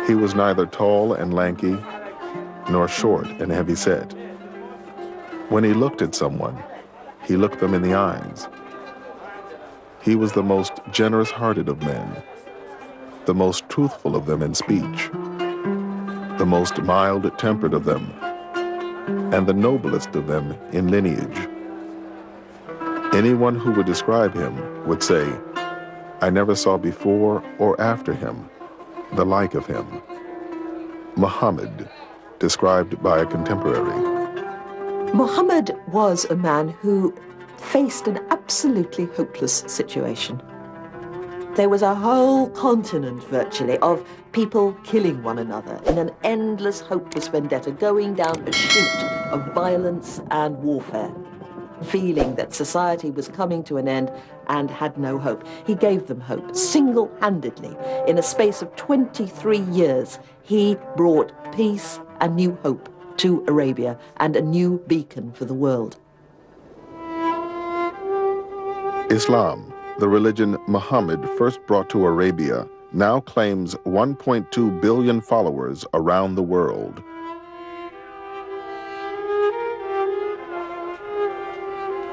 He was neither tall and lanky, nor short and heavy-set. When he looked at someone, he looked them in the eyes. He was the most generous-hearted of men, the most truthful of them in speech, the most mild-tempered of them, and the noblest of them in lineage. Anyone who would describe him would say, "I never saw before or after him the like of him." Muhammad, described by a contemporary. Muhammad was a man who faced an absolutely hopeless situation. There was a whole continent, virtually, of people killing one another in an endless, hopeless vendetta, going down a chute of violence and warfare, feeling that society was coming to an end and had no hope. He gave them hope, single-handedly. In a space of 23 years, he brought peace and new hope to Arabia and a new beacon for the world. Islam, the religion Muhammad first brought to Arabia, now claims 1.2 billion followers around the world.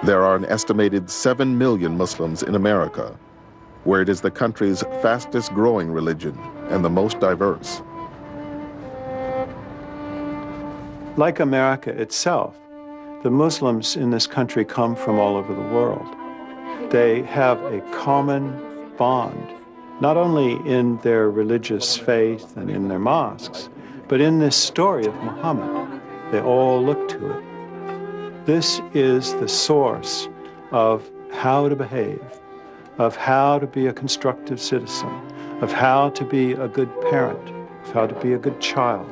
There are an estimated 7 million Muslims in America, where it is the country's fastest growing religion and the most diverse. Like America itself, the Muslims in this country come from all over the world. They have a common bond, not only in their religious faith and in their mosques, but in this story of Muhammad. They all look to it. This is the source of how to behave, of how to be a constructive citizen, of how to be a good parent, of how to be a good child,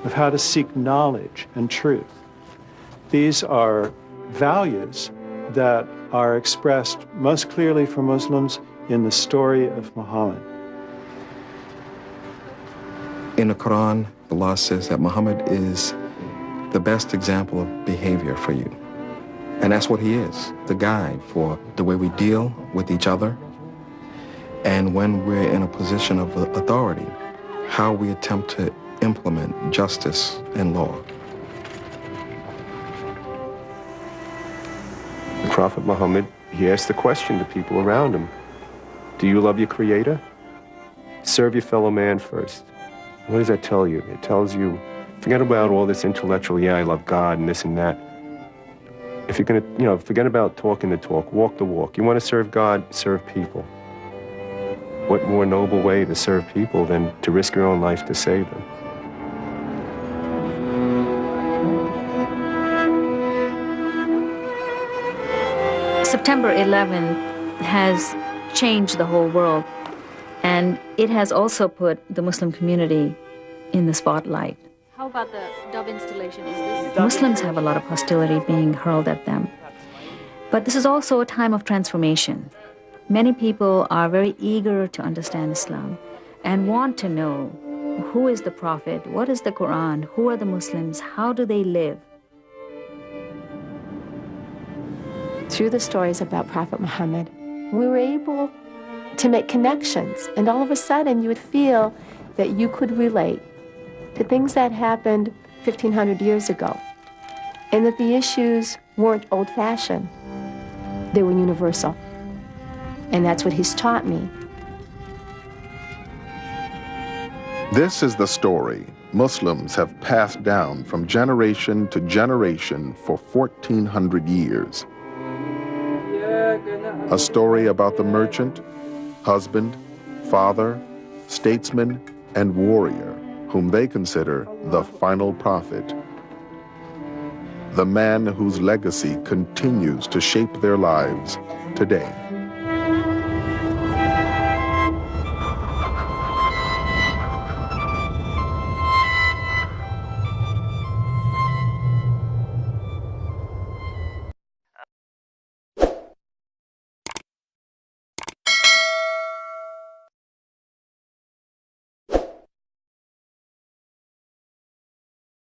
of how to seek knowledge and truth. These are values that are expressed most clearly for Muslims in the story of Muhammad. In the Quran, Allah says that Muhammad is the best example of behavior for you. And that's what he is, the guide for the way we deal with each other, and when we're in a position of authority, how we attempt to implement justice and law. The Prophet Muhammad, he asked the question to people around him, do you love your Creator? Serve your fellow man first. What does that tell you? It tells you, forget about all this intellectual, yeah, I love God and this and that. If you're gonna, forget about talking the talk, walk the walk. You want to serve God, serve people. What more noble way to serve people than to risk your own life to save them? September 11th has changed the whole world, and it has also put the Muslim community in the spotlight. How about the dove installation? Is this... Muslims have a lot of hostility being hurled at them. But this is also a time of transformation. Many people are very eager to understand Islam and want to know who is the Prophet, what is the Quran, who are the Muslims, how do they live? Through the stories about Prophet Muhammad, we were able to make connections, and all of a sudden you would feel that you could relate to things that happened 1,500 years ago, and that the issues weren't old-fashioned, they were universal. And that's what he's taught me. This is the story Muslims have passed down from generation to generation for 1,400 years. A story about the merchant, husband, father, statesman, and warrior whom they consider the final prophet. The man whose legacy continues to shape their lives today.